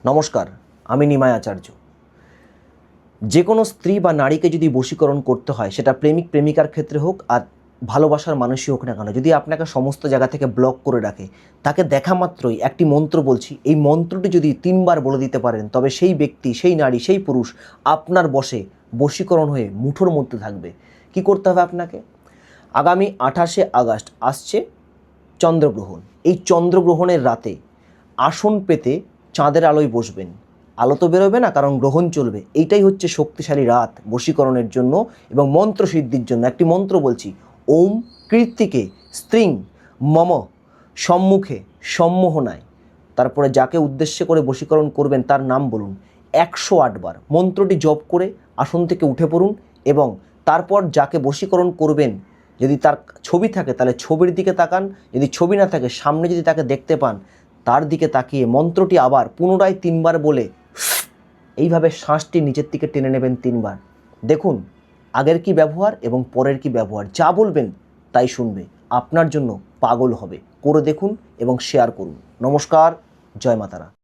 নমস্কার, আমি নিমাই আচার্য। যে কোনো স্ত্রী বা নারীকে যদি বশীকরণ করতে হয়, সেটা প্রেমিক প্রেমিকার ক্ষেত্রে হোক আর ভালোবাসার মানুষই হোক না কেন, যদি আপনাকে সমস্ত জায়গা থেকে ব্লক করে রাখে, তাকে দেখা মাত্রই একটি মন্ত্র বলছি, এই মন্ত্রটি যদি 3বার বলে দিতে পারেন, তবে সেই ব্যক্তি, সেই নারী, সেই পুরুষ আপনার বশে বশীকরণ হয়ে মুঠোর মধ্যে থাকবে। কি করতে হবে আপনাকে? আগামী 28শে আগস্ট আসছে চন্দ্রগ্রহণ। এই চন্দ্রগ্রহণের রাতে আসন পেতে চাঁদের আলোয় বসবেন। আলো তো বেরোবে না, কারণ গ্রহণ চলবে। এইটাই হচ্ছে শক্তিশালী রাত বশীকরণের জন্য এবং মন্ত্রসিদ্ধির জন্য। একটি মন্ত্র বলছি, ওম কৃত্তিকে স্ত্রিং মম সম্মুখে সম্মোহনায়। তারপরে যাকে উদ্দেশ্য করে বশীকরণ করবেন তার নাম বলুন 108 বার। মন্ত্রটি জপ করে আসন থেকে উঠে পড়ুন এবং তারপর যাকে বশীকরণ করবেন, যদি তার ছবি থাকে তাহলে ছবির দিকে তাকান, যদি ছবি না থাকে সামনে যদি তাকে দেখতে পান, তার দিকে তাকিয়ে মন্ত্রটি আবার পুনরায় 3বার বলে এইভাবে শ্বাসটি নিচের দিকে টেনে নেবেন 3বার। দেখুন আগের কি ব্যবহার এবং পরের কি ব্যবহার, যা বলবেন তাই শুনবে, আপনার জন্য পাগল হবে। করে দেখুন এবং শেয়ার করুন। নমস্কার, জয় মাতারা।